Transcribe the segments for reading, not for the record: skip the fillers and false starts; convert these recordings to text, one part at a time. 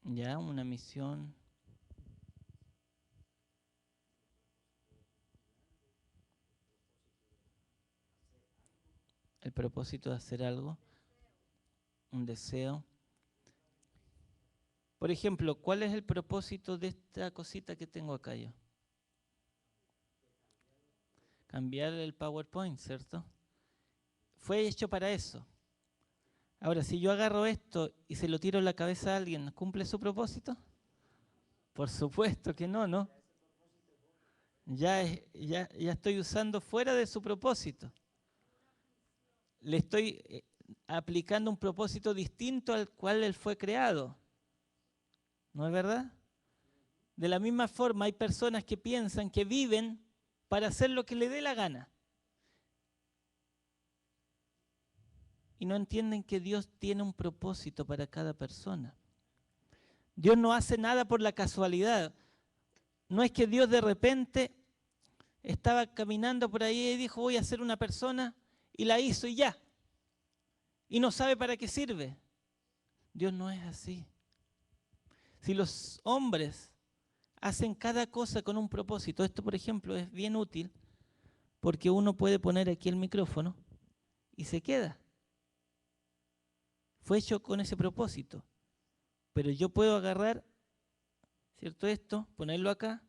Ya, una misión. El propósito de hacer algo. Un deseo. Por ejemplo, ¿cuál es el propósito de esta cosita que tengo acá yo? Cambiar el PowerPoint, ¿cierto? Fue hecho para eso. Ahora, si yo agarro esto y se lo tiro en la cabeza a alguien, ¿cumple su propósito? Por supuesto que no, ¿no? Ya estoy usando fuera de su propósito. Le estoy aplicando un propósito distinto al cual él fue creado. ¿No es verdad? De la misma forma, hay personas que piensan que viven para hacer lo que le dé la gana. Y no entienden que Dios tiene un propósito para cada persona. Dios no hace nada por la casualidad. No es que Dios de repente estaba caminando por ahí y dijo, voy a ser una persona, y la hizo y ya. Y no sabe para qué sirve. Dios no es así. Si los hombres hacen cada cosa con un propósito, esto por ejemplo es bien útil, porque uno puede poner aquí el micrófono y se queda. Fue hecho con ese propósito. Pero yo puedo agarrar, ¿cierto? Esto, ponerlo acá,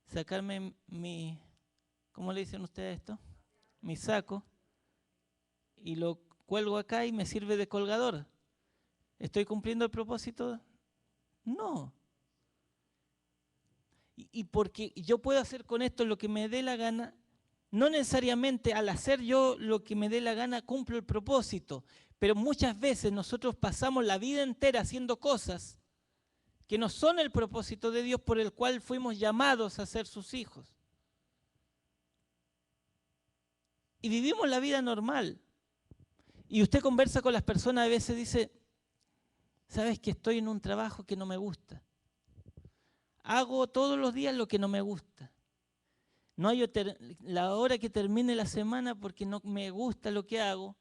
sacarme mi, ¿cómo le dicen ustedes esto? Mi saco, y lo cuelgo acá y me sirve de colgador. ¿Estoy cumpliendo el propósito? No. Y porque yo puedo hacer con esto lo que me dé la gana, no necesariamente al hacer yo lo que me dé la gana cumplo el propósito, pero muchas veces nosotros pasamos la vida entera haciendo cosas que no son el propósito de Dios por el cual fuimos llamados a ser sus hijos. Y vivimos la vida normal. Y usted conversa con las personas, a veces dice, sabes que estoy en un trabajo que no me gusta. Hago todos los días lo que no me gusta. No hay la hora que termine la semana porque no me gusta lo que hago.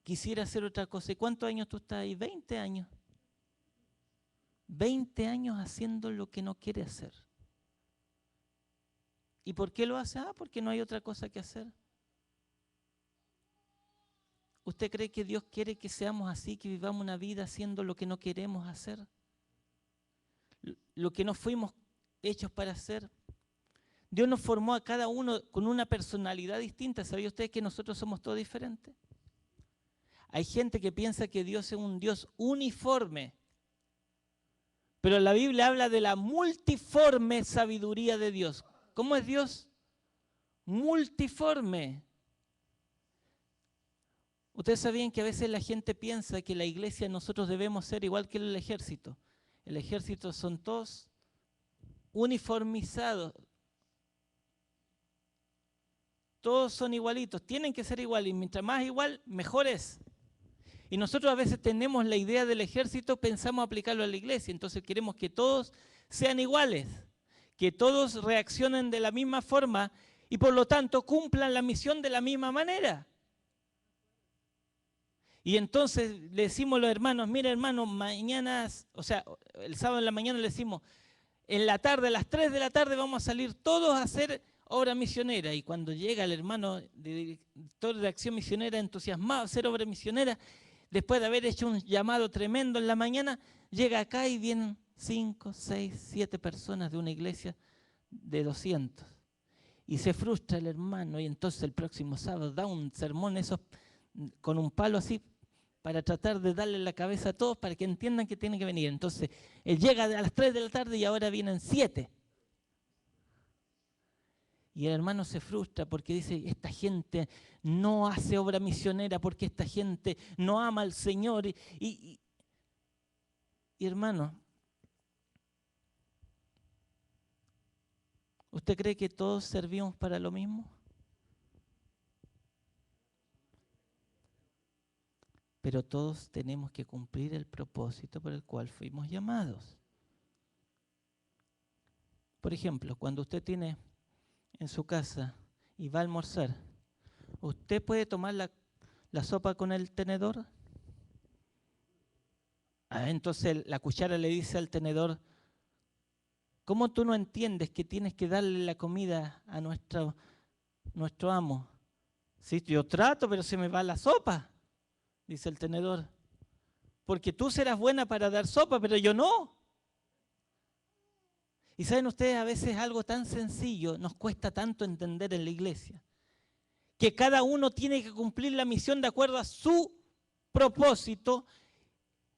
Quisiera hacer otra cosa. ¿Y cuántos años tú estás ahí? 20 años. 20 años haciendo lo que no quiere hacer. ¿Y por qué lo hace? Ah, porque no hay otra cosa que hacer. ¿Usted cree que Dios quiere que seamos así, que vivamos una vida haciendo lo que no queremos hacer? Lo que no fuimos hechos para hacer. Dios nos formó a cada uno con una personalidad distinta. ¿Sabía usted que nosotros somos todos diferentes? Hay gente que piensa que Dios es un Dios uniforme. Pero la Biblia habla de la multiforme sabiduría de Dios. ¿Cómo es Dios? Multiforme. Ustedes sabían que a veces la gente piensa que la iglesia nosotros debemos ser igual que el ejército. El ejército son todos uniformizados. Todos son igualitos, tienen que ser iguales. Y mientras más igual, mejor es. Y nosotros a veces tenemos la idea del ejército, pensamos aplicarlo a la iglesia. Entonces queremos que todos sean iguales, que todos reaccionen de la misma forma y por lo tanto cumplan la misión de la misma manera. Y entonces le decimos a los hermanos, mira hermano, mañana, o sea, el sábado en la mañana le decimos, en la tarde, a las 3 de la tarde vamos a salir todos a hacer obra misionera. Y cuando llega el hermano director de Acción Misionera entusiasmado a hacer obra misionera, después de haber hecho un llamado tremendo en la mañana, llega acá y vienen 5, 6, 7 personas de una iglesia de 200. Y se frustra el hermano y entonces el próximo sábado da un sermón esos, con un palo así para tratar de darle la cabeza a todos para que entiendan que tienen que venir. Entonces, él llega a las 3 de la tarde y ahora vienen 7. Y el hermano se frustra porque dice, esta gente no hace obra misionera porque esta gente no ama al Señor. Y hermano, ¿usted cree que todos servimos para lo mismo? Pero todos tenemos que cumplir el propósito por el cual fuimos llamados. Por ejemplo, cuando usted tiene en su casa y va a almorzar, ¿usted puede tomar la sopa con el tenedor? Entonces la cuchara le dice al tenedor, ¿cómo tú no entiendes que tienes que darle la comida a nuestro amo? Sí, yo trato, pero se me va la sopa, dice el tenedor. Porque tú serás buena para dar sopa, pero yo no. Y saben ustedes, a veces algo tan sencillo nos cuesta tanto entender en la iglesia, que cada uno tiene que cumplir la misión de acuerdo a su propósito,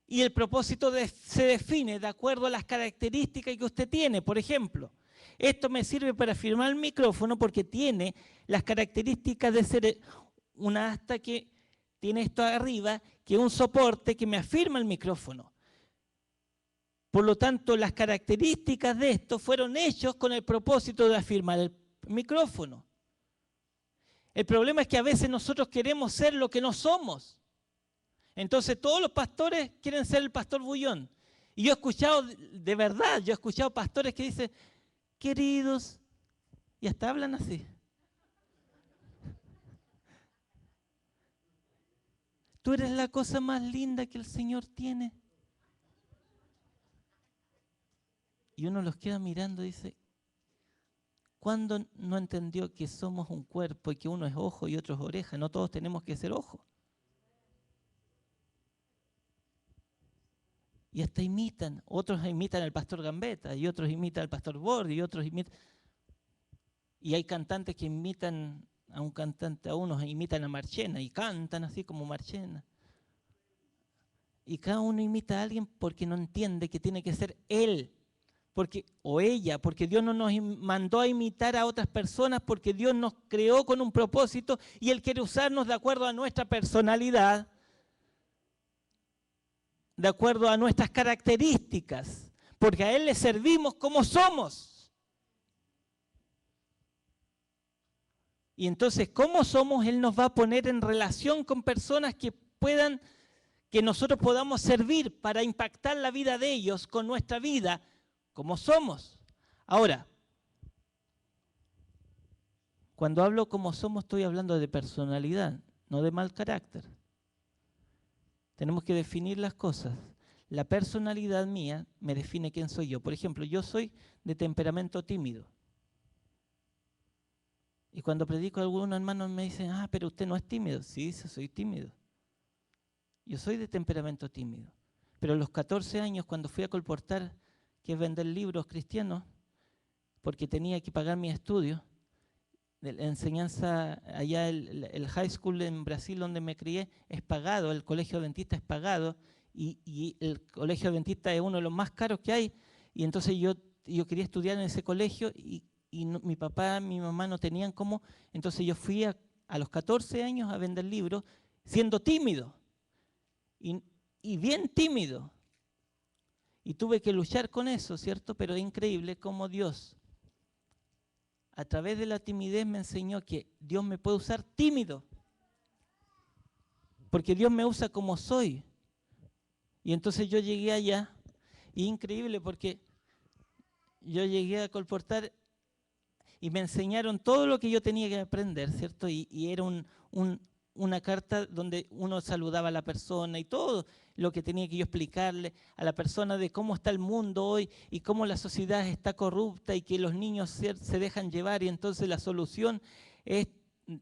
y el propósito se define de acuerdo a las características que usted tiene. Por ejemplo, esto me sirve para firmar el micrófono porque tiene las características de ser una asta que tiene esto arriba, que es un soporte que me afirma el micrófono. Por lo tanto, las características de esto fueron hechos con el propósito de afirmar el micrófono. El problema es que a veces nosotros queremos ser lo que no somos. Entonces todos los pastores quieren ser el pastor Bullón. Y yo he escuchado, de verdad, yo he escuchado pastores que dicen, queridos, y hasta hablan así. Tú eres la cosa más linda que el Señor tiene. Y uno los queda mirando y dice, ¿cuándo no entendió que somos un cuerpo y que uno es ojo y otro es oreja? No todos tenemos que ser ojo. Y hasta imitan, otros imitan al pastor Gambetta, y otros imitan al pastor Bordi, y otros imitan. Y hay cantantes que imitan a un cantante, a unos imitan a Marchena, y cantan así como Marchena. Y cada uno imita a alguien porque no entiende que tiene que ser él, o ella, porque Dios no nos mandó a imitar a otras personas, porque Dios nos creó con un propósito, y Él quiere usarnos de acuerdo a nuestra personalidad, de acuerdo a nuestras características, porque a Él le servimos como somos. Y entonces, ¿cómo somos? Él nos va a poner en relación con personas que nosotros podamos servir para impactar la vida de ellos con nuestra vida, como somos. Ahora, cuando hablo como somos, estoy hablando de personalidad, no de mal carácter. Tenemos que definir las cosas. La personalidad mía me define quién soy yo. Por ejemplo, yo soy de temperamento tímido. Y cuando predico, algunos hermanos me dicen, pero usted no es tímido. Sí, soy tímido. Yo soy de temperamento tímido. Pero a los 14 años, cuando fui a colportar, que es vender libros cristianos, porque tenía que pagar mis estudios, de la enseñanza allá, el high school en Brasil donde me crié, es pagado, el colegio adventista es pagado, y el colegio adventista es uno de los más caros que hay, y entonces yo quería estudiar en ese colegio, y mi papá, mi mamá no tenían cómo, entonces yo fui a los 14 años a vender libros, siendo tímido, y bien tímido, y tuve que luchar con eso, ¿cierto? Pero es increíble cómo Dios, a través de la timidez, me enseñó que Dios me puede usar tímido. Porque Dios me usa como soy. Y entonces yo llegué allá, y increíble porque yo llegué a colportar y me enseñaron todo lo que yo tenía que aprender, ¿cierto? Y era una carta donde uno saludaba a la persona y todo lo que tenía que yo explicarle a la persona de cómo está el mundo hoy y cómo la sociedad está corrupta y que los niños se dejan llevar, y entonces la solución es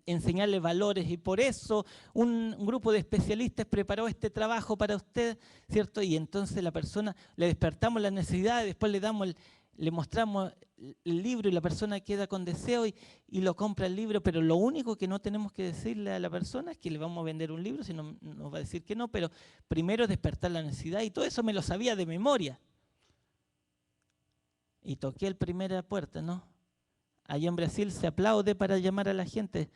enseñarle valores, y por eso un grupo de especialistas preparó este trabajo para usted, ¿cierto? Y entonces la persona, le despertamos la necesidad, después le mostramos el libro y la persona queda con deseo y lo compra el libro, pero lo único que no tenemos que decirle a la persona es que le vamos a vender un libro, si no nos va a decir que no, pero primero despertar la necesidad, y todo eso me lo sabía de memoria. Y toqué la primera puerta, ¿no? Allá en Brasil se aplaude para llamar a la gente,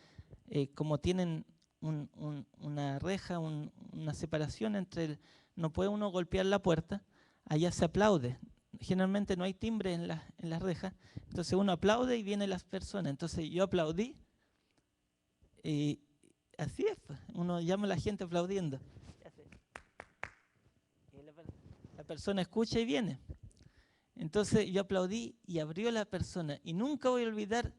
como tienen una reja, una separación entre no puede uno golpear la puerta, allá se aplaude. Generalmente no hay timbre en las rejas, entonces uno aplaude y vienen las personas. Entonces yo aplaudí, y así es, uno llama a la gente aplaudiendo. La persona escucha y viene. Entonces yo aplaudí y abrió la persona, y nunca voy a olvidar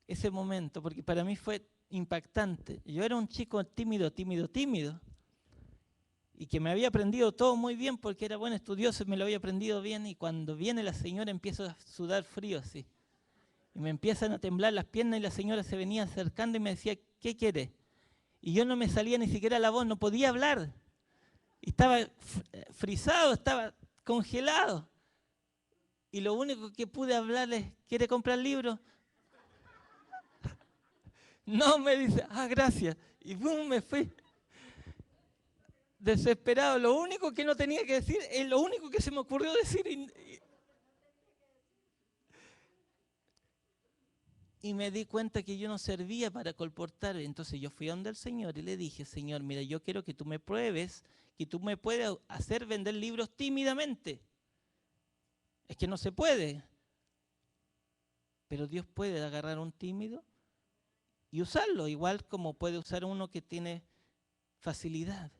ese momento, porque para mí fue impactante. Yo era un chico tímido, y que me había aprendido todo muy bien porque era buen estudioso y me lo había aprendido bien, y cuando viene la señora empiezo a sudar frío así. Y me empiezan a temblar las piernas y la señora se venía acercando y me decía, ¿qué quiere? Y yo no me salía ni siquiera la voz, no podía hablar. Y estaba frisado, estaba congelado. Y lo único que pude hablarle es, ¿quiere comprar libros? No, me dice, gracias. Y boom, me fui. Desesperado. Lo único que no tenía que decir es lo único que se me ocurrió decir. Y me di cuenta que yo no servía para colportar. Entonces yo fui a donde el Señor y le dije, Señor, mira, yo quiero que tú me pruebes, que tú me puedas hacer vender libros tímidamente. Es que no se puede. Pero Dios puede agarrar a un tímido y usarlo, igual como puede usar uno que tiene facilidad.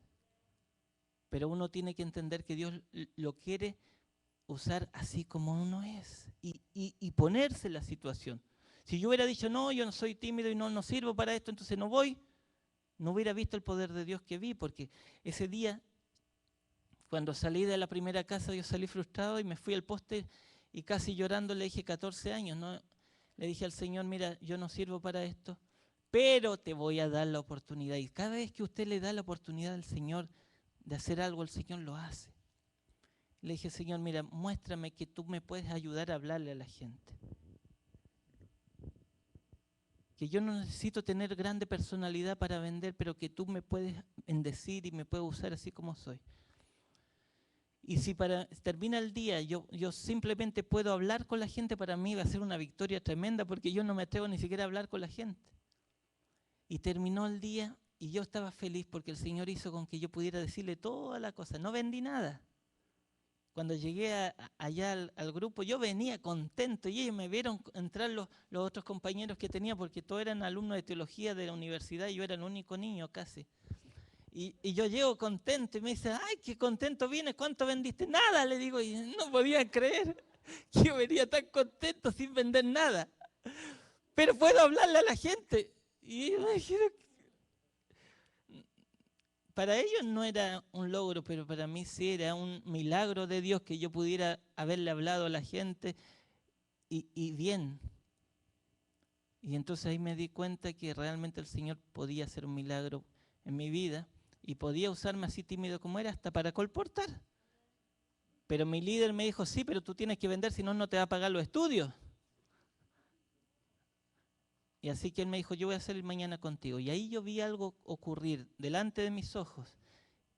Pero uno tiene que entender que Dios lo quiere usar así como uno es y ponerse en la situación. Si yo hubiera dicho, no, yo no soy tímido y no sirvo para esto, entonces no voy, no hubiera visto el poder de Dios que vi, porque ese día, cuando salí de la primera casa, yo salí frustrado y me fui al poste y casi llorando le dije, 14 años, ¿no? Le dije al Señor, mira, yo no sirvo para esto, pero te voy a dar la oportunidad. Y cada vez que usted le da la oportunidad al Señor de hacer algo, el Señor lo hace. Le dije, Señor, mira, muéstrame que tú me puedes ayudar a hablarle a la gente. Que yo no necesito tener grande personalidad para vender, pero que tú me puedes bendecir y me puedes usar así como soy. Y si termina el día, yo simplemente puedo hablar con la gente, para mí va a ser una victoria tremenda, porque yo no me atrevo ni siquiera a hablar con la gente. Y terminó el día y yo estaba feliz porque el Señor hizo con que yo pudiera decirle toda la cosa. No vendí nada. Cuando llegué allá al grupo, yo venía contento y ellos me vieron entrar los otros compañeros que tenía, porque todos eran alumnos de teología de la universidad y yo era el único niño casi. Y yo llego contento y me dicen, ay, qué contento vienes, ¿cuánto vendiste? Nada, le digo, y no podía creer que yo venía tan contento sin vender nada. Pero puedo hablarle a la gente. Y ellos me dijeron, para ellos no era un logro, pero para mí sí era un milagro de Dios que yo pudiera haberle hablado a la gente y bien. Y entonces ahí me di cuenta que realmente el Señor podía hacer un milagro en mi vida y podía usarme así tímido como era hasta para colportar. Pero mi líder me dijo, sí, pero tú tienes que vender, si no, no te va a pagar los estudios. Y así que él me dijo, yo voy a hacer el mañana contigo. Y ahí yo vi algo ocurrir delante de mis ojos.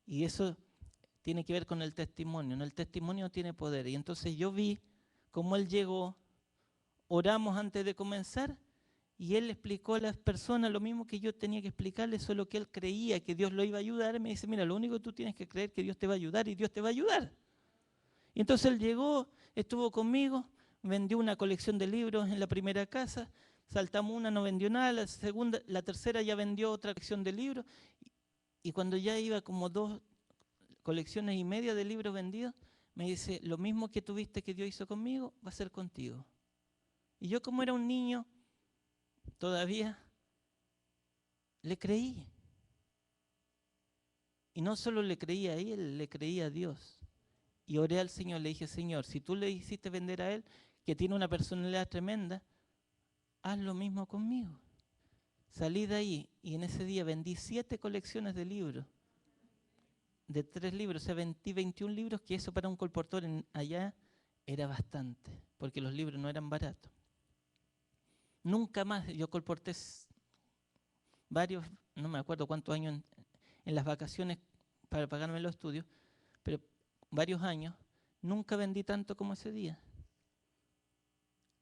Y eso tiene que ver con el testimonio, ¿no? El testimonio tiene poder. Y entonces yo vi cómo él llegó, oramos antes de comenzar, y él le explicó a las personas lo mismo que yo tenía que explicarles, solo que él creía que Dios lo iba a ayudar. Y me dice, mira, lo único que tú tienes que creer es que Dios te va a ayudar, y Dios te va a ayudar. Y entonces él llegó, estuvo conmigo, vendió una colección de libros en la primera casa, saltamos una, no vendió nada, la tercera ya vendió otra colección de libros, y cuando ya iba como 2 colecciones y media de libros vendidos, me dice, lo mismo que tuviste que Dios hizo conmigo, va a ser contigo. Y yo, como era un niño, todavía le creí. Y no solo le creí a él, le creí a Dios. Y oré al Señor, le dije, Señor, si tú le hiciste vender a él, que tiene una personalidad tremenda, haz lo mismo conmigo. Salí de ahí y en ese día vendí 7 colecciones de libros, de 3 libros, o sea, vendí 21 libros, que eso para un colportor allá era bastante, porque los libros no eran baratos. Nunca más, yo colporté varios, no me acuerdo cuántos años en las vacaciones para pagarme los estudios, pero varios años, nunca vendí tanto como ese día.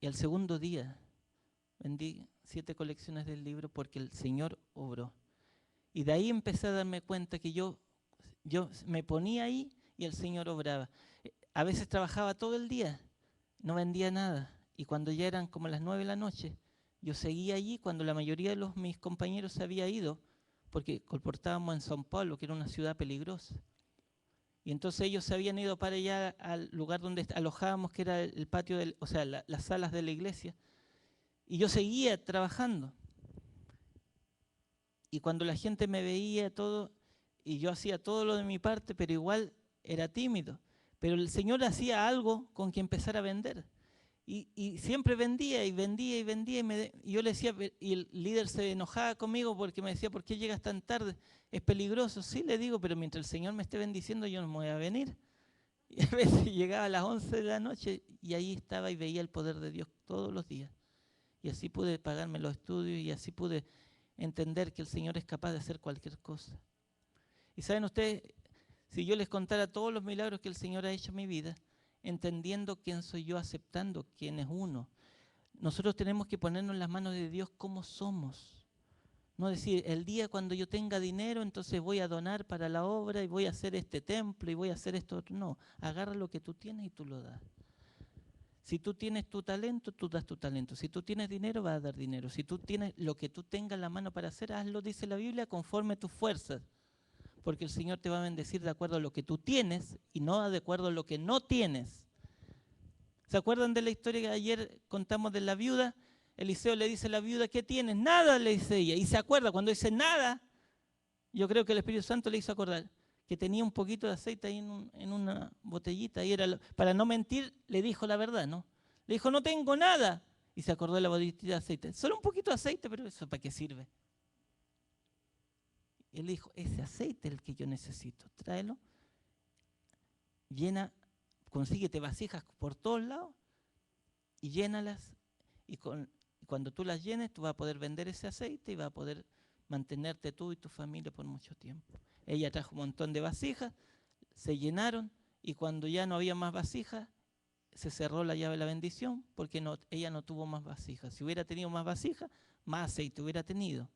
Y al segundo día vendí 7 colecciones del libro porque el Señor obró. Y de ahí empecé a darme cuenta que yo me ponía ahí y el Señor obraba. A veces trabajaba todo el día, no vendía nada. Y cuando ya eran como las 9 de la noche, yo seguía allí cuando la mayoría de mis compañeros se había ido, porque colportábamos en São Paulo, que era una ciudad peligrosa. Y entonces ellos se habían ido para allá al lugar donde alojábamos, que era el patio, o sea, las salas de la iglesia. Y yo seguía trabajando. Y cuando la gente me veía todo, y yo hacía todo lo de mi parte, pero igual era tímido. Pero el Señor hacía algo con que empezar a vender. Y siempre vendía y vendía y vendía. Y yo le decía, y el líder se enojaba conmigo porque me decía, ¿por qué llegas tan tarde? Es peligroso. Sí, le digo, pero mientras el Señor me esté bendiciendo, yo no me voy a venir. Y a veces llegaba a las 11 de la noche y ahí estaba y veía el poder de Dios todos los días. Y así pude pagarme los estudios y así pude entender que el Señor es capaz de hacer cualquier cosa. Y saben ustedes, si yo les contara todos los milagros que el Señor ha hecho en mi vida, entendiendo quién soy yo, aceptando quién es uno, nosotros tenemos que ponernos en las manos de Dios como somos. No decir, el día cuando yo tenga dinero, entonces voy a donar para la obra y voy a hacer este templo y voy a hacer esto otro. No, agarra lo que tú tienes y tú lo das. Si tú tienes tu talento, tú das tu talento. Si tú tienes dinero, vas a dar dinero. Si tú tienes lo que tú tengas en la mano para hacer, hazlo, dice la Biblia, conforme tus fuerzas. Porque el Señor te va a bendecir de acuerdo a lo que tú tienes y no de acuerdo a lo que no tienes. ¿Se acuerdan de la historia que ayer contamos de la viuda? Eliseo le dice a la viuda, ¿qué tienes? Nada, le dice ella. Y se acuerda, cuando dice nada, yo creo que el Espíritu Santo le hizo acordar que tenía un poquito de aceite ahí en una botellita. Y era, para no mentir, le dijo la verdad, ¿no? Le dijo, no tengo nada. Y se acordó de la botellita de aceite. Solo un poquito de aceite, pero ¿eso para qué sirve? Y él dijo, ese aceite es el que yo necesito. Tráelo, llena, consíguete vasijas por todos lados y llénalas. Y cuando tú las llenes, tú vas a poder vender ese aceite y vas a poder mantenerte tú y tu familia por mucho tiempo. Ella trajo un montón de vasijas, se llenaron y cuando ya no había más vasijas, se cerró la llave de la bendición porque ella no tuvo más vasijas. Si hubiera tenido más vasijas, más aceite hubiera tenido.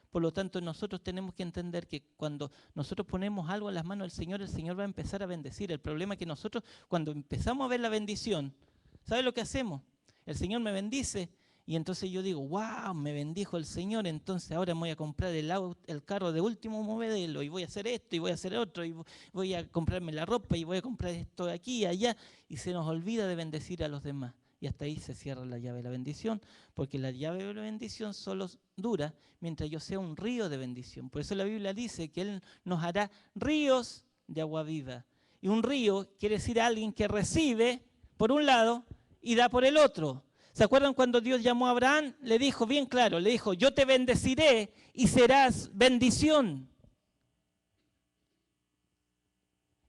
Por lo tanto, nosotros tenemos que entender que cuando nosotros ponemos algo en las manos del Señor, el Señor va a empezar a bendecir. El problema es que nosotros, cuando empezamos a ver la bendición, ¿sabe lo que hacemos? El Señor me bendice y entonces yo digo, wow, me bendijo el Señor, entonces ahora me voy a comprar el carro de último modelo y voy a hacer esto y voy a hacer otro y voy a comprarme la ropa y voy a comprar esto de aquí y allá. Y se nos olvida de bendecir a los demás. Y hasta ahí se cierra la llave de la bendición, porque la llave de la bendición solo dura mientras yo sea un río de bendición. Por eso la Biblia dice que Él nos hará ríos de agua viva. Y un río quiere decir alguien que recibe por un lado y da por el otro. ¿Se acuerdan cuando Dios llamó a Abraham? Le dijo bien claro, le dijo, yo te bendeciré y serás bendición.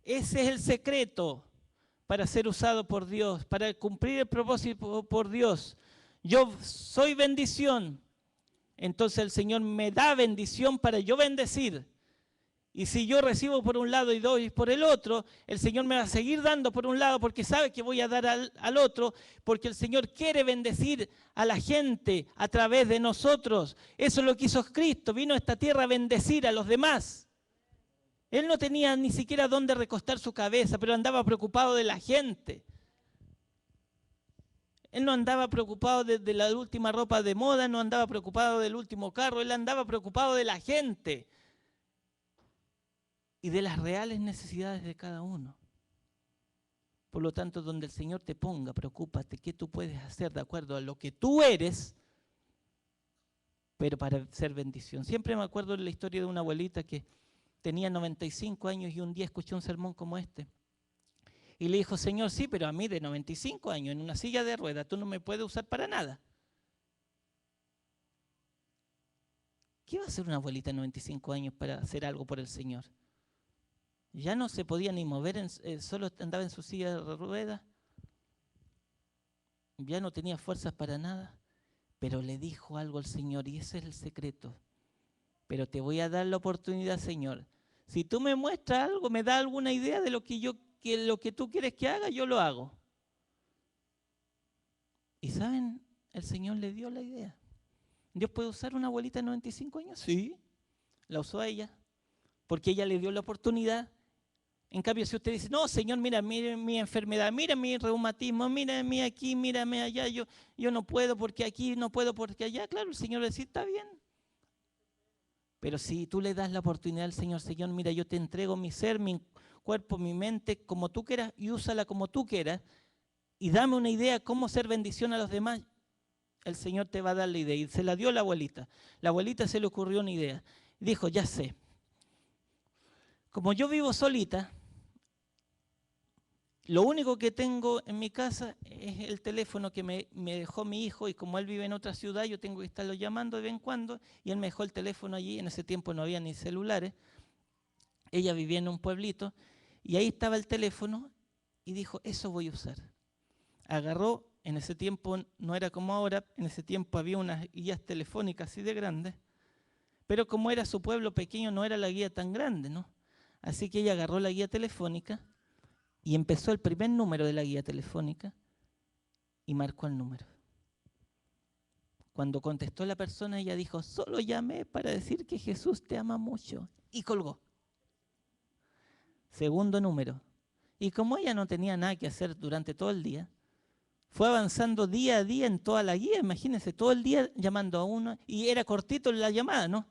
Ese es el secreto para ser usado por Dios, para cumplir el propósito por Dios. Yo soy bendición, entonces el Señor me da bendición para yo bendecir. Y si yo recibo por un lado y doy por el otro, el Señor me va a seguir dando por un lado porque sabe que voy a dar al otro, porque el Señor quiere bendecir a la gente a través de nosotros. Eso es lo que hizo Cristo, vino a esta tierra a bendecir a los demás. Él no tenía ni siquiera dónde recostar su cabeza, pero andaba preocupado de la gente. Él no andaba preocupado de la última ropa de moda, no andaba preocupado del último carro, él andaba preocupado de la gente y de las reales necesidades de cada uno. Por lo tanto, donde el Señor te ponga, preocúpate qué tú puedes hacer de acuerdo a lo que tú eres, pero para ser bendición. Siempre me acuerdo de la historia de una abuelita que tenía 95 años y un día escuché un sermón como este. Y le dijo, Señor, sí, pero a mí de 95 años, en una silla de ruedas, tú no me puedes usar para nada. ¿Qué va a hacer una abuelita de 95 años para hacer algo por el Señor? Ya no se podía ni mover, solo andaba en su silla de ruedas. Ya no tenía fuerzas para nada. Pero le dijo algo al Señor y ese es el secreto. Pero te voy a dar la oportunidad, Señor. Si tú me muestras algo, me das alguna idea de lo que tú quieres que haga, yo lo hago. Y ¿saben? El Señor le dio la idea. ¿Dios puede usar una abuelita de 95 años? Sí, la usó a ella, porque ella le dio la oportunidad. En cambio, si usted dice, no, Señor, mira mi enfermedad, mira mi reumatismo, mírame aquí, mírame allá, yo no puedo porque aquí, no puedo porque allá, claro, el Señor le dice, está bien. Pero si tú le das la oportunidad al Señor, Señor, mira, yo te entrego mi ser, mi cuerpo, mi mente, como tú quieras, y úsala como tú quieras, y dame una idea cómo ser bendición a los demás, el Señor te va a dar la idea. Y se la dio la abuelita. La abuelita se le ocurrió una idea. Dijo, ya sé. Como yo vivo solita, lo único que tengo en mi casa es el teléfono que me dejó mi hijo, y como él vive en otra ciudad, yo tengo que estarlo llamando de vez en cuando, y él me dejó el teléfono allí. En ese tiempo no había ni celulares. Ella vivía en un pueblito y ahí estaba el teléfono y dijo, eso voy a usar. Agarró, en ese tiempo no era como ahora, en ese tiempo había unas guías telefónicas así de grandes, pero como era su pueblo pequeño no era la guía tan grande, ¿no? Así que ella agarró la guía telefónica y empezó el primer número de la guía telefónica y marcó el número. Cuando contestó la persona, ella dijo, solo llamé para decir que Jesús te ama mucho, y colgó. Segundo número. Y como ella no tenía nada que hacer durante todo el día, fue avanzando día a día en toda la guía. Imagínense, todo el día llamando a uno, y era cortito la llamada, ¿no?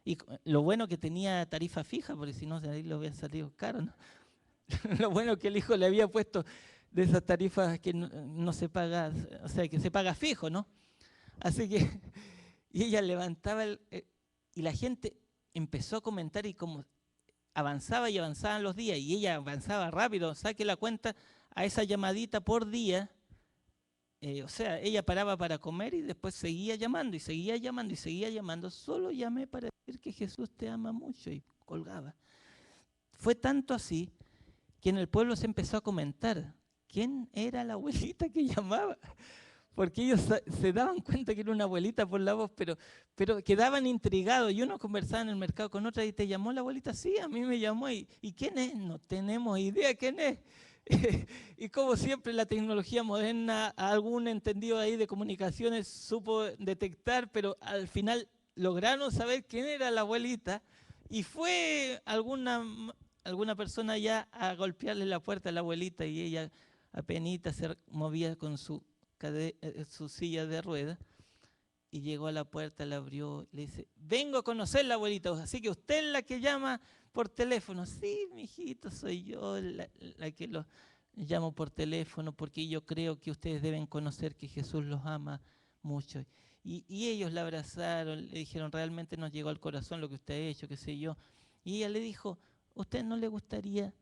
Y lo bueno que tenía tarifa fija, porque si no, ahí lo hubiera salido caro, ¿no? Lo bueno que el hijo le había puesto de esas tarifas que no se paga, o sea, que se paga fijo, ¿no? Así que, y ella levantaba y la gente empezó a comentar, y como avanzaba y avanzaban los días, y ella avanzaba rápido, saque la cuenta a esa llamadita por día. O sea, ella paraba para comer y después seguía llamando y seguía llamando y seguía llamando. Solo llamé para decir que Jesús te ama mucho, y colgaba. Fue tanto así que en el pueblo se empezó a comentar quién era la abuelita que llamaba, porque ellos se daban cuenta que era una abuelita por la voz, pero quedaban intrigados. Y uno conversaba en el mercado con otra y te llamó la abuelita, sí, a mí me llamó. ¿Y quién es? No tenemos idea quién es. Y como siempre la tecnología moderna, algún entendido ahí de comunicaciones supo detectar, pero al final lograron saber quién era la abuelita, y fue alguna persona ya a golpearle la puerta a la abuelita, y ella apenas se movía con su silla de ruedas, y llegó a la puerta, la abrió, le dice, vengo a conocer la abuelita, así que usted es la que llama por teléfono. Sí, mijito, soy yo la que los llamo por teléfono, porque yo creo que ustedes deben conocer que Jesús los ama mucho. Y ellos la abrazaron, le dijeron, realmente nos llegó al corazón lo que usted ha hecho, qué sé yo. Y ella le dijo, ¿usted no le gustaría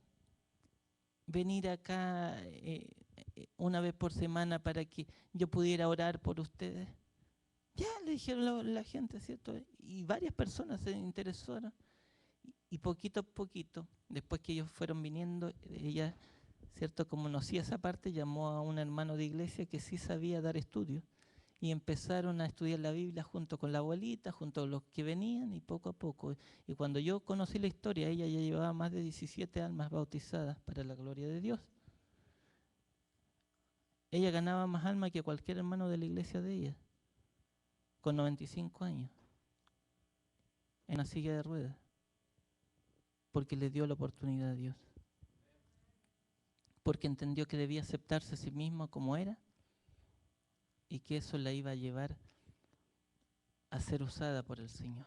venir acá una vez por semana para que yo pudiera orar por ustedes? Ya, le dijeron la gente, ¿cierto? Y varias personas se interesaron. Y poquito a poquito, después que ellos fueron viniendo, ella, ¿cierto? Como conocía esa parte, llamó a un hermano de iglesia que sí sabía dar estudios. Y empezaron a estudiar la Biblia junto con la abuelita, junto a los que venían, y poco a poco. Y cuando yo conocí la historia, ella ya llevaba más de 17 almas bautizadas para la gloria de Dios. Ella ganaba más almas que cualquier hermano de la iglesia de ella, con 95 años, en una silla de ruedas, porque le dio la oportunidad a Dios. Porque entendió que debía aceptarse a sí misma como era, y que eso la iba a llevar a ser usada por el Señor.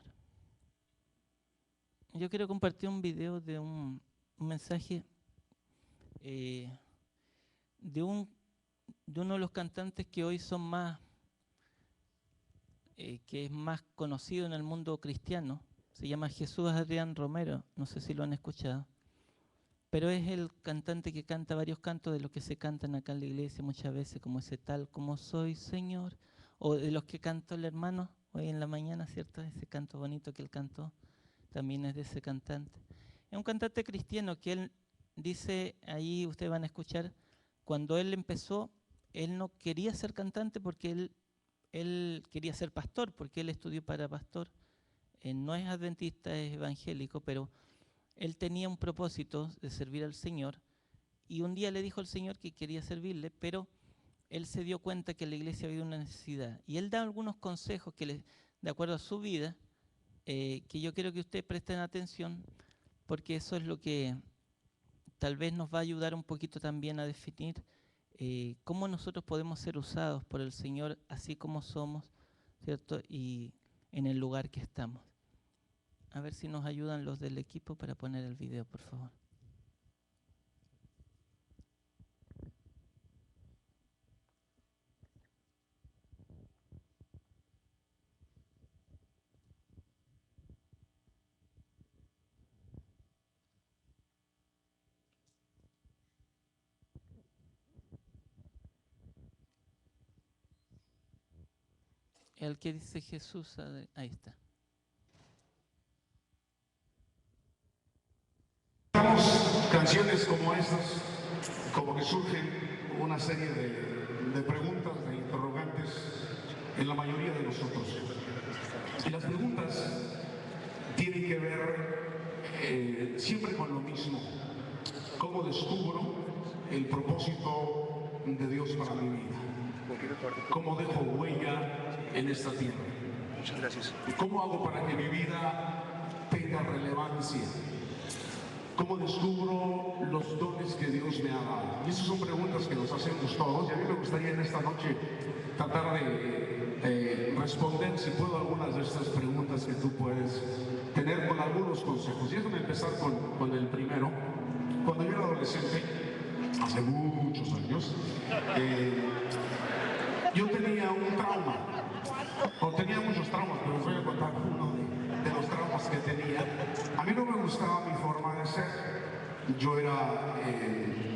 Yo quiero compartir un video de un mensaje de uno de los cantantes que hoy son más, que es más conocido en el mundo cristiano. Se llama Jesús Adrián Romero, no sé si lo han escuchado. Pero es el cantante que canta varios cantos de los que se cantan acá en la iglesia muchas veces, como ese tal como soy, Señor, o de los que cantó el hermano hoy en la mañana, ¿cierto? Ese canto bonito que él cantó, también es de ese cantante. Es un cantante cristiano que él dice, ahí ustedes van a escuchar, cuando él empezó, él no quería ser cantante porque él quería ser pastor, porque él estudió para pastor. No es adventista, es evangélico, pero él tenía un propósito de servir al Señor, y un día le dijo al Señor que quería servirle, pero él se dio cuenta que en la iglesia había una necesidad. Y él da algunos consejos que de acuerdo a su vida, que yo quiero que ustedes presten atención, porque eso es lo que tal vez nos va a ayudar un poquito también a definir cómo nosotros podemos ser usados por el Señor así como somos, ¿cierto? Y en el lugar que estamos. A ver si nos ayudan los del equipo para poner el video, por favor. El que dice Jesús, ahí está. Canciones como estas, como que surgen una serie de preguntas, de interrogantes en la mayoría de nosotros. Y las preguntas tienen que ver siempre con lo mismo. ¿Cómo descubro el propósito de Dios para mi vida? ¿Cómo dejo huella en esta tierra? Muchas gracias. ¿Cómo hago para que mi vida tenga relevancia? ¿Cómo descubro los dones que Dios me ha dado? Y esas son preguntas que nos hacemos todos, y a mí me gustaría en esta noche tratar de responder, si puedo, algunas de estas preguntas que tú puedes tener con algunos consejos. Y déjame empezar con el primero. Cuando yo era adolescente, hace muchos años, yo tenía un trauma, o tenía muchos traumas, pero os voy a contar uno de los traumas que tenía. A mí no me gustaba mi forma de ser. Yo era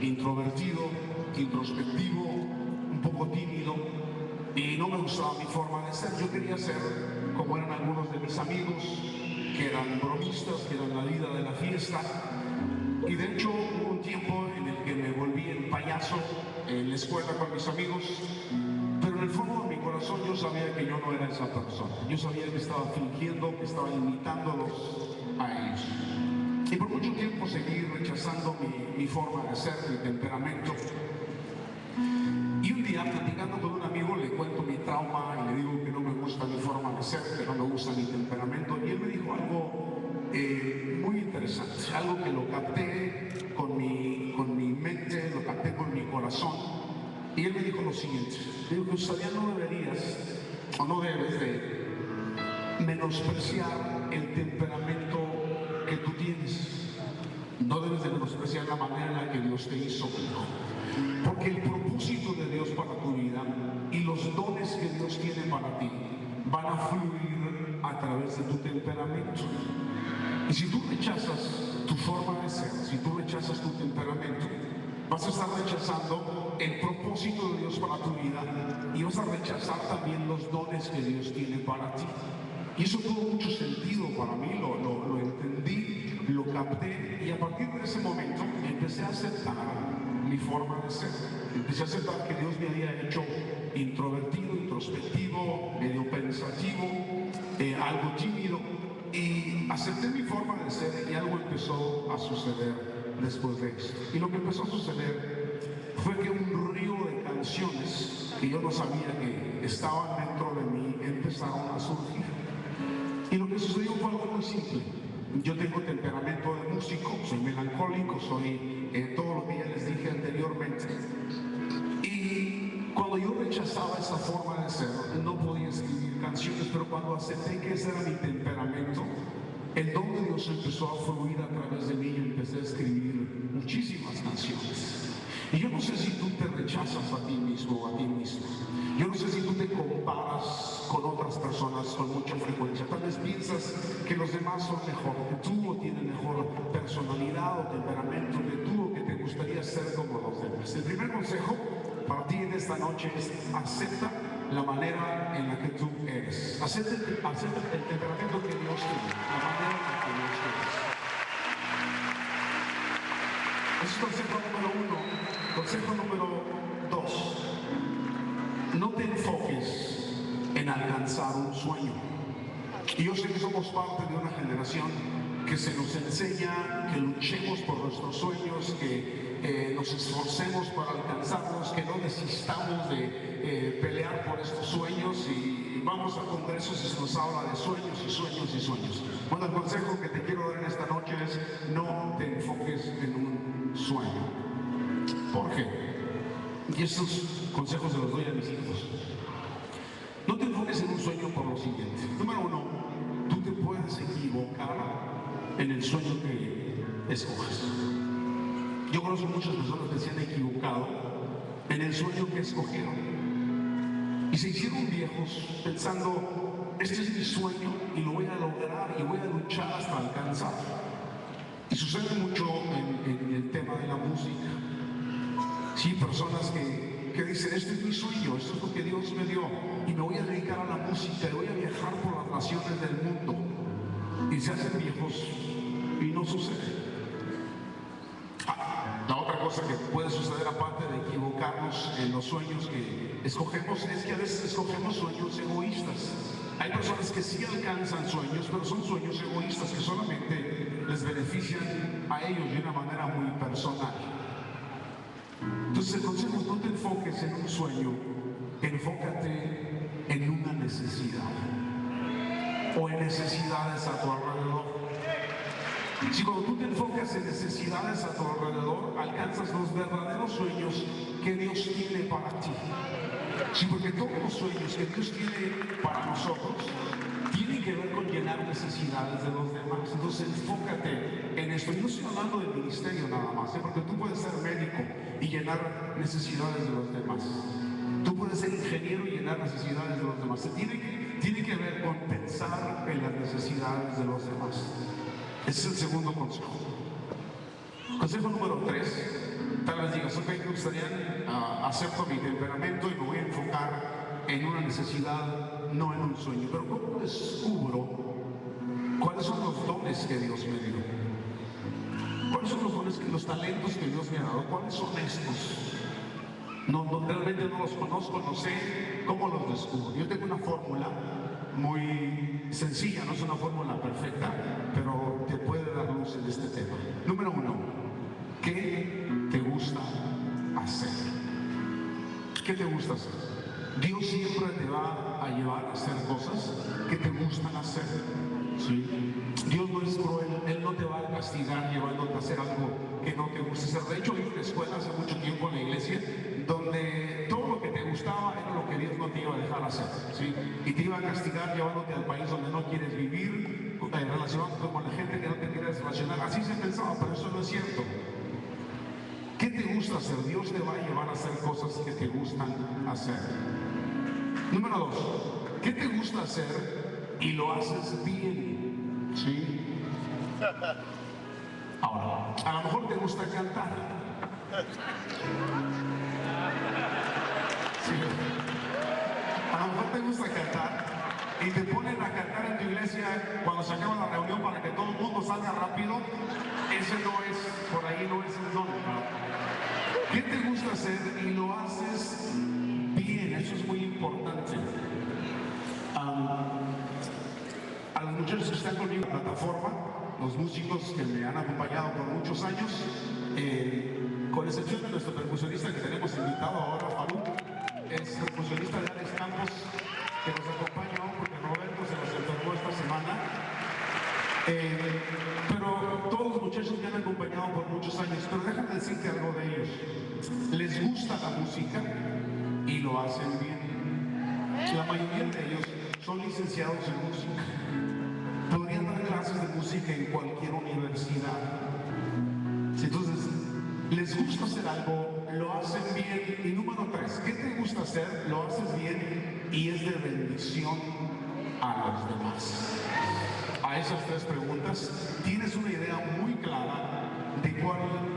introvertido, introspectivo, un poco tímido, y no me gustaba mi forma de ser. Yo quería ser como eran algunos de mis amigos, que eran bromistas, que eran la vida de la fiesta. Y de hecho hubo un tiempo en el que me volví el payaso en la escuela con mis amigos, pero en el fondo de mi corazón yo sabía que yo no era esa persona. Yo sabía que estaba fingiendo, que estaba imitándolos a ellos. Y por mucho tiempo seguí rechazando mi forma de ser, mi temperamento. Y un día, platicando con un amigo, le cuento mi trauma y le digo que no me gusta mi forma de ser, que no me gusta mi temperamento. Y él me dijo algo muy interesante, algo que lo capté con mi mente, lo capté con mi corazón. Y él me dijo lo siguiente: digo que todavía no deberías o no debes de menospreciar el temperamento que tú tienes. No debes de menospreciar la manera en la que Dios te hizo, porque el propósito de Dios para tu vida y los dones que Dios tiene para ti van a fluir a través de tu temperamento. Y si tú rechazas tu forma de ser, si tú rechazas tu temperamento, vas a estar rechazando el propósito de Dios para tu vida y vas a rechazar también los dones que Dios tiene para ti. Y eso tuvo mucho sentido para mí, lo entendí, lo capté, y a partir de ese momento empecé a aceptar mi forma de ser. Empecé a aceptar que Dios me había hecho introvertido, introspectivo, medio pensativo, algo tímido, y acepté mi forma de ser, y algo empezó a suceder después de eso. Y lo que empezó a suceder fue que un río de canciones que yo no sabía que estaban dentro de mí empezaron a surgir. Y lo que sucedió fue algo muy simple. Yo tengo temperamento de músico, soy melancólico, soy todo lo que ya les dije anteriormente. Y cuando yo rechazaba esa forma de ser, no podía escribir canciones, pero cuando acepté que ese era mi temperamento, el don de Dios empezó a fluir a través de mí y empecé a escribir muchísimas canciones. Y yo no sé si tú te rechazas a ti mismo o a ti misma. Yo no sé si tú te comparas con otras personas con mucha frecuencia. Tal vez piensas que los demás son mejor que tú, o tienen mejor personalidad o temperamento que tú, o que te gustaría ser como los demás. El primer consejo para ti en esta noche es: acepta la manera en la que tú eres. Acepta el temperamento que Dios te da, la manera en la que Dios te da. Ese es consejo número 1. Consejo número 2. No te enfoques en alcanzar un sueño. Y yo sé que somos parte de una generación que se nos enseña que luchemos por nuestros sueños, que nos esforcemos para alcanzarlos, que no desistamos de pelear por estos sueños, y vamos a congresos y se nos habla de sueños y sueños y sueños. Bueno, el consejo que te quiero dar en esta noche es: no te enfoques en un sueño. ¿Por qué? Y estos consejos se los doy a mis hijos. No te enfoques en un sueño por lo siguiente. Número 1, tú te puedes equivocar en el sueño que escoges. Yo conozco muchas personas que se han equivocado en el sueño que escogieron. Y se hicieron viejos pensando: este es mi sueño y lo voy a lograr y voy a luchar hasta alcanzar. Y sucede mucho en el tema de la música. Sí, personas que dicen: este es mi sueño, esto es lo que Dios me dio. y me voy a dedicar a la música y voy a viajar por las naciones del mundo. Y se hacen viejos y no sucede. La otra cosa que puede suceder, aparte de equivocarnos en los sueños que escogemos, es que a veces escogemos sueños egoístas. Hay personas que sí alcanzan sueños, pero son sueños egoístas que solamente les benefician a ellos de una manera muy personal. Entonces el consejo es: no te enfoques en un sueño, enfócate en una necesidad o en necesidades a tu alrededor. Si cuando tú te enfocas en necesidades a tu alrededor, alcanzas los verdaderos sueños que Dios tiene para ti. Sí, porque todos los sueños que Dios tiene para nosotros tienen que ver con llenar necesidades de los demás. Entonces enfócate en esto. Y no estoy hablando del ministerio nada más, porque tú puedes ser médico y llenar necesidades de los demás. Tú puedes ser ingeniero y llenar necesidades de los demás. Tiene que ver con pensar en las necesidades de los demás. Ese es el segundo consejo. Consejo número 3. Tal vez digas: ok, me gustaría, acepto mi temperamento y me voy a enfocar en una necesidad, no en un sueño. Pero ¿cómo descubro cuáles son los dones que Dios me dio? ¿Cuáles son los dones, los talentos que Dios me ha dado? ¿Cuáles son estos? Realmente no los conozco, no sé cómo los descubro. Yo tengo una fórmula muy sencilla, no es una fórmula perfecta, pero te puede dar luz en este tema. Número 1, ¿qué te gusta hacer? ¿Qué te gusta hacer? Dios siempre te va a llevar a hacer cosas que te gustan hacer. ¿Sí? Dios no es cruel, Él no te va a castigar llevándote a hacer algo que no te gusta hacer. De hecho, hay una escuela hace mucho tiempo en la iglesia donde todo lo que te gustaba era lo que Dios no te iba a dejar hacer, ¿sí? Y te iba a castigar llevándote al país donde no quieres vivir, relacionándote con la gente que no te quieres relacionar. Así se pensaba, pero eso no es cierto. ¿Qué te gusta hacer? Dios te va a llevar a hacer cosas que te gustan hacer. Número 2, ¿qué te gusta hacer y lo haces bien? ¿Sí? Ahora, a lo mejor te gusta cantar. Sí. A lo mejor te gusta cantar y te ponen a cantar en tu iglesia cuando se acaba la reunión para que todo el mundo salga rápido. Ese no es, por ahí no es el don, ¿no? ¿Qué te gusta hacer y lo haces bien? Eso es muy importante. A los muchachos que están conmigo en la plataforma, los músicos que me han acompañado por muchos años, con excepción de nuestro percusionista que tenemos invitado ahora, Faruk, es percusionista de Alex Campos, que nos acompaña aún porque Roberto se nos enfermó esta semana. Pero todos los muchachos me han acompañado por muchos años, pero déjame decirte algo de ellos. Les gusta la música y lo hacen bien. La mayoría de ellos son licenciados en música. Podrían dar clases de música en cualquier universidad. Entonces, les gusta hacer algo, lo hacen bien. Y número 3, ¿qué te gusta hacer? Lo haces bien y es de bendición a los demás. A esas 3 preguntas tienes una idea muy clara de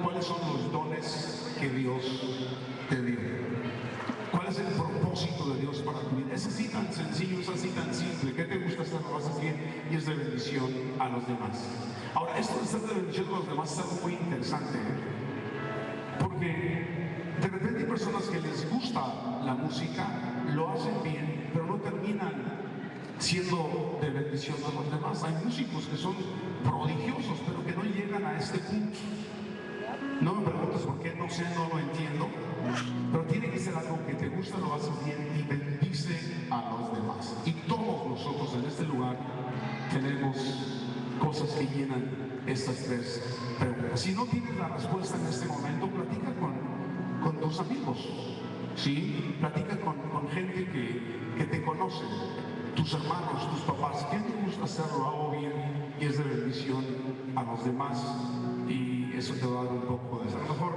cuáles son los dones que Dios te dio. ¿Cuál es el propósito de Dios para tu vida? Es así tan sencillo, es así tan simple. ¿Qué te gusta hacer? Lo haces bien y es de bendición a los demás. Ahora, esto de ser de bendición a los demás es algo muy interesante, porque de repente hay personas que les gusta la música, lo hacen bien, pero no terminan siendo de bendición a los demás. Hay músicos que son prodigiosos, pero que no llegan a este punto. No me preguntes por qué, no sé, no lo entiendo, pero tiene que ser algo que te gusta, lo haces bien y bendice a los demás. Y todos nosotros en este lugar tenemos cosas que llenan estas 3 preguntas. Si no tienes la respuesta en este momento, platica con tus amigos, ¿sí? Platica con gente que te conoce, tus hermanos, tus papás. ¿Qué te gusta hacer? Lo hago bien y es de bendición a los demás, y eso te va a dar un poco de eso. A lo mejor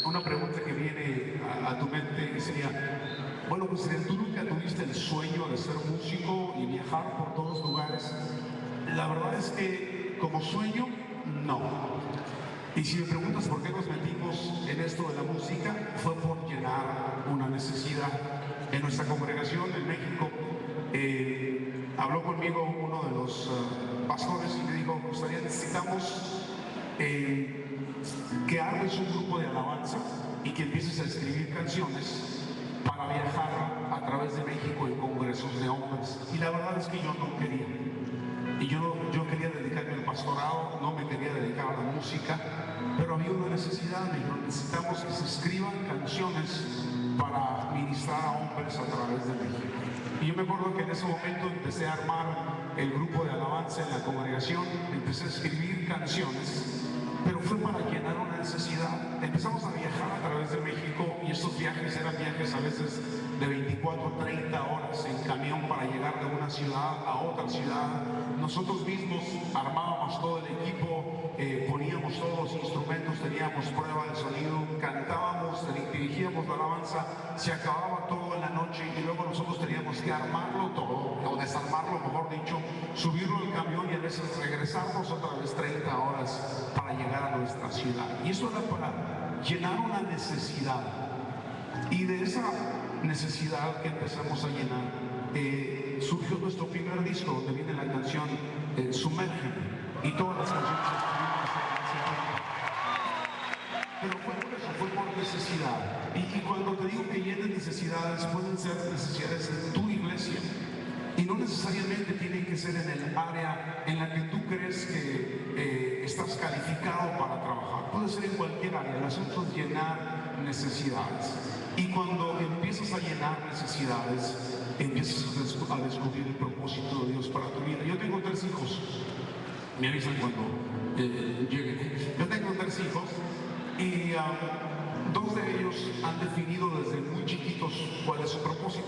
una pregunta que viene a tu mente sería: bueno, pues ¿tú nunca tuviste el sueño de ser músico y viajar por todos lugares? La verdad es que como sueño, no. Y si me preguntas por qué nos metimos en esto de la música, fue por llenar una necesidad. en nuestra congregación en México, habló conmigo uno de los pastores y me dijo, Gustaría, necesitamos que armes un grupo de alabanza y que empieces a escribir canciones para viajar a través de México en congresos de hombres. Y la verdad es que yo no quería. Y yo quería dedicarme al pastorado, no me quería dedicar a la música, pero había una necesidad. Me dijeron, necesitamos que se escriban canciones para ministrar a hombres a través de México. Y yo me acuerdo que en ese momento empecé a armar el grupo de alabanza en la congregación, empecé a escribir canciones, pero fue para llenar una necesidad. Empezamos a viajar a través de México y estos viajes eran viajes a veces de 24, 30 horas en camión para llegar de una ciudad a otra ciudad. Nosotros mismos armábamos todo el equipo, poníamos todos los instrumentos, teníamos prueba de sonido, cantábamos, dirigíamos la alabanza, se acababa todo en la noche y luego nosotros teníamos que armarlo todo, o desarmarlo, mejor dicho, subirlo al camión y a veces regresarnos otra vez 30 horas para llegar a nuestra ciudad. Y eso era para llenar una necesidad. Y de esa necesidad que empezamos a llenar, surgió nuestro primer disco, donde viene la canción Sumérgeme, y todas las canciones pero fue por eso, fue por necesidad. Y cuando te digo que llenes necesidades, pueden ser necesidades en tu iglesia. Y no necesariamente tienen que ser en el área en la que tú crees que estás calificado para trabajar. Puede ser en cualquier área. El asunto es llenar necesidades. Y cuando empiezas a llenar necesidades, empiezas a descubrir el propósito de Dios para tu vida. Yo tengo 3 hijos. Me avisan cuando lleguen. Yo tengo 3 hijos y 2 de ellos han definido desde muy chiquitos cuál es su propósito.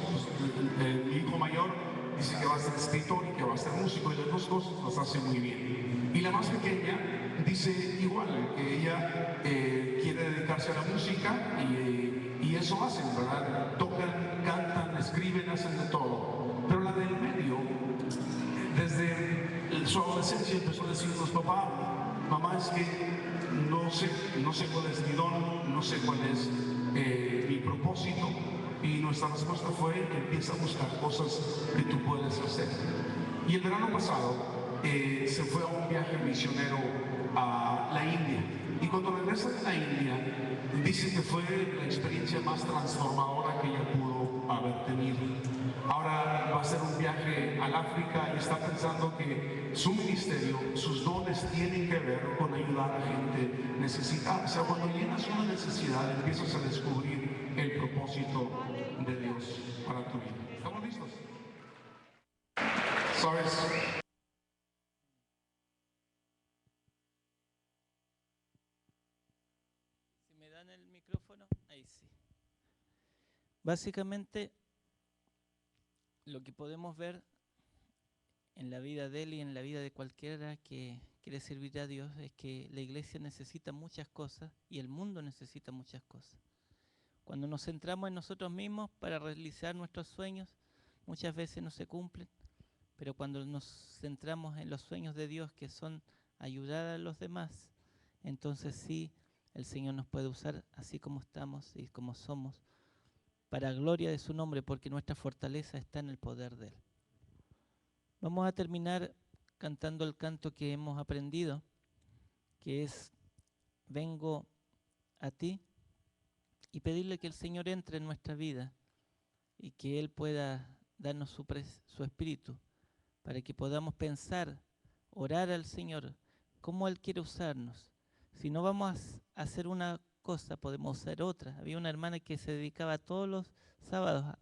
Mi hijo mayor dice que va a ser escritor y que va a ser músico, y las 2 cosas las hace muy bien. Y la más pequeña dice igual, que ella quiere dedicarse a la música y eso hacen, ¿verdad? Tocan, cantan, escriben, hacen de todo. Pero la del medio, desde su adolescencia empezó a decirnos, papá, mamá, es que no sé cuál es mi don, no sé cuál es mi propósito. Y nuestra respuesta fue que empieza a buscar cosas que tú puedes hacer. Y el verano pasado se fue a un viaje misionero a la India. Y cuando regresa de la India, dice que fue la experiencia más transformadora que ella pudo haber tenido. Ahora va a hacer un viaje al África y está pensando que su ministerio, sus dones tienen que ver con ayudar a gente necesitada. O sea, cuando llenas una necesidad, empiezas a descubrir el propósito de Dios para tu vida. ¿Estamos listos? ¿Sabes? Si me dan el micrófono, ahí sí. Básicamente, lo que podemos ver en la vida de él y en la vida de cualquiera que quiere servir a Dios es que la iglesia necesita muchas cosas y el mundo necesita muchas cosas. Cuando nos centramos en nosotros mismos para realizar nuestros sueños, muchas veces no se cumplen, pero cuando nos centramos en los sueños de Dios, que son ayudar a los demás, entonces sí, el Señor nos puede usar así como estamos y como somos, para gloria de su nombre, porque nuestra fortaleza está en el poder de Él. Vamos a terminar cantando el canto que hemos aprendido, que es Vengo a ti, y pedirle que el Señor entre en nuestra vida y que Él pueda darnos su espíritu para que podamos pensar, orar al Señor, cómo Él quiere usarnos. Si no vamos a hacer una cosa, podemos hacer otra. Había una hermana que se dedicaba todos los sábados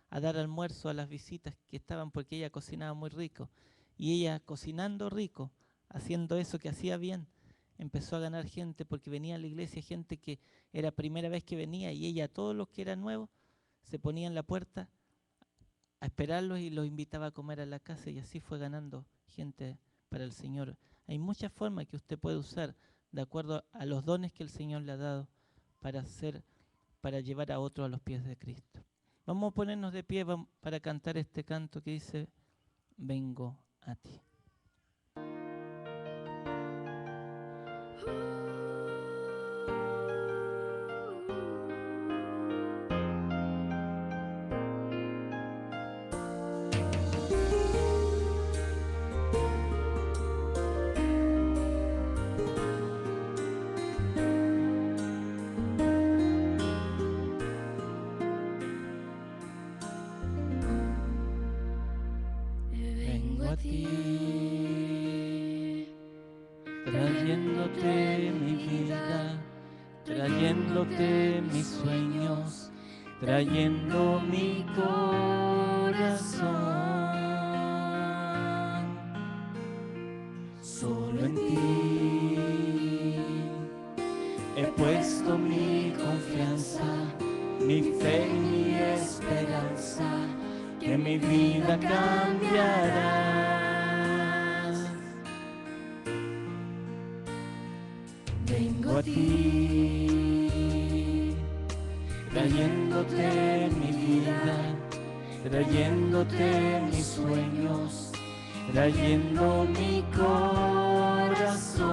a dar almuerzo a las visitas que estaban, porque ella cocinaba muy rico. Y ella, cocinando rico, haciendo eso que hacía bien, empezó a ganar gente, porque venía a la iglesia gente que era primera vez que venía, y ella, todos los que eran nuevos, se ponía en la puerta a esperarlos y los invitaba a comer a la casa, y así fue ganando gente para el Señor. Hay muchas formas que usted puede usar de acuerdo a los dones que el Señor le ha dado para llevar a otros a los pies de Cristo. Vamos a ponernos de pie para cantar este canto que dice, Vengo a ti. trayéndote mi vida, trayéndote mis sueños, trayendo mi corazón. Solo en ti he puesto mi confianza, mi fe y mi esperanza, que mi vida cambiará. Vengo a ti, trayéndote mi vida, trayéndote mis sueños, trayendo mi corazón.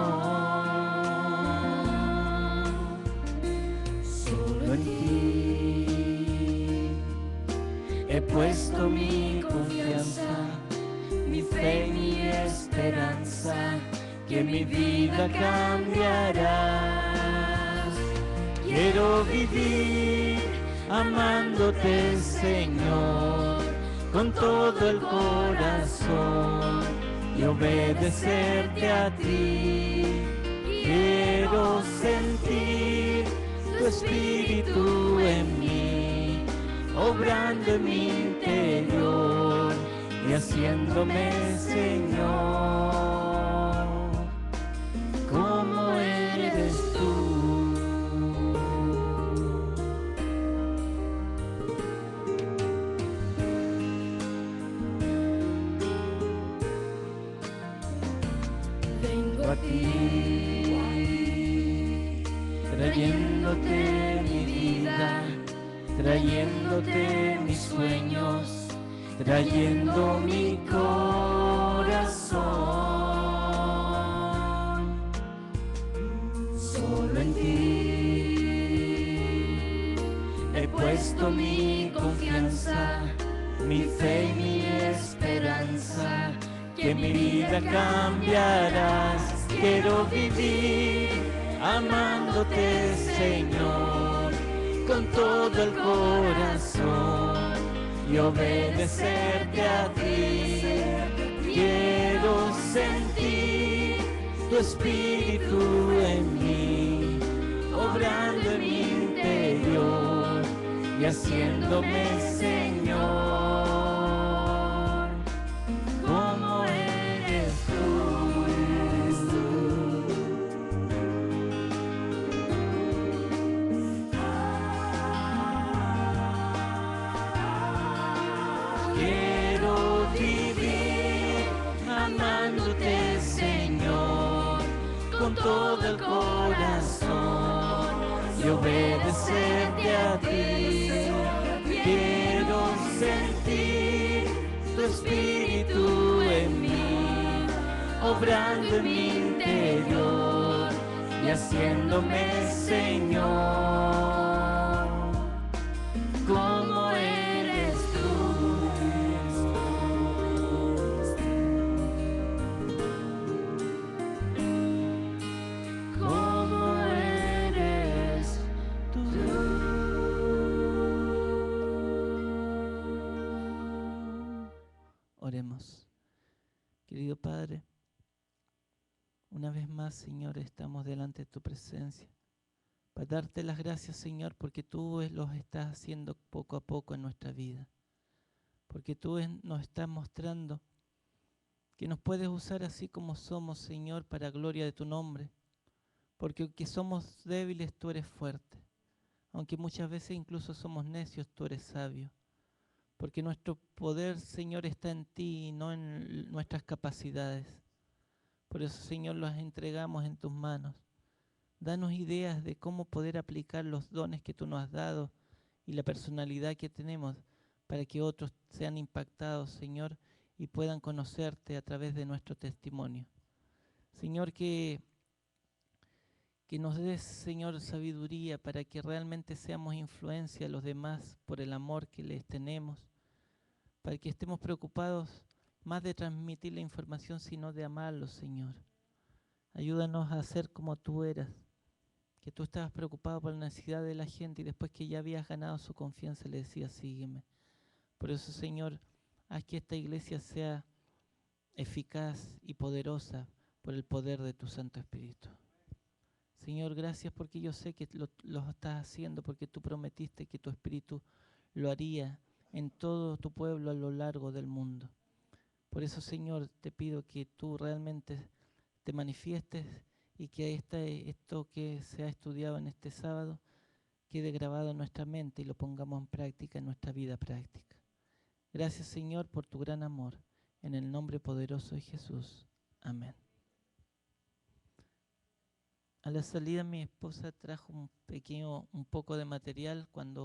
Solo en ti he puesto mi confianza, mi fe y mi esperanza, que mi vida cambiará. Quiero vivir amándote, Señor, con todo el corazón y obedecerte a ti. Quiero sentir tu espíritu en mí, obrando en mi interior y haciéndome, Señor, como eres tú. Vengo a ti, trayéndote mi vida, trayéndote mis sueños, trayendo mi corazón. Solo en ti he puesto mi confianza, mi fe y mi esperanza, que mi vida cambiarás. Quiero vivir amándote, Señor, con todo el corazón y obedecerte a ti. Quiero sentir tu espíritu en mí, obrando en mi interior y haciéndome, Señor, como eres tú. Quiero vivir amándote, Señor, con todo el corazón y obedecerte a ti. Quiero sentir tu espíritu en mí, obrando en mi interior y haciéndome, Señor, como eres tú. Como eres tú. Oremos. Querido Padre, una vez más, Señor, estamos delante de tu presencia para darte las gracias, Señor, porque tú los estás haciendo poco a poco en nuestra vida, porque tú nos estás mostrando que nos puedes usar así como somos, Señor, para gloria de tu nombre, porque aunque somos débiles, tú eres fuerte, aunque muchas veces incluso somos necios, tú eres sabio, porque nuestro poder, Señor, está en ti y no en nuestras capacidades. Por eso, Señor, los entregamos en tus manos. Danos ideas de cómo poder aplicar los dones que tú nos has dado y la personalidad que tenemos para que otros sean impactados, Señor, y puedan conocerte a través de nuestro testimonio. Señor, que nos des, Señor, sabiduría para que realmente seamos influencia a los demás por el amor que les tenemos, para que estemos preocupados más de transmitir la información, sino de amarlos, Señor. Ayúdanos a ser como tú eras, que tú estabas preocupado por la necesidad de la gente y después que ya habías ganado su confianza le decías, sígueme. Por eso, Señor, haz que esta iglesia sea eficaz y poderosa por el poder de tu Santo Espíritu. Señor, gracias porque yo sé que lo estás haciendo, porque tú prometiste que tu Espíritu lo haría en todo tu pueblo a lo largo del mundo. Por eso, Señor, te pido que tú realmente te manifiestes y que esto que se ha estudiado en este sábado quede grabado en nuestra mente y lo pongamos en práctica en nuestra vida práctica. Gracias, Señor, por tu gran amor. En el nombre poderoso de Jesús. Amén. A la salida mi esposa trajo un poco de material cuando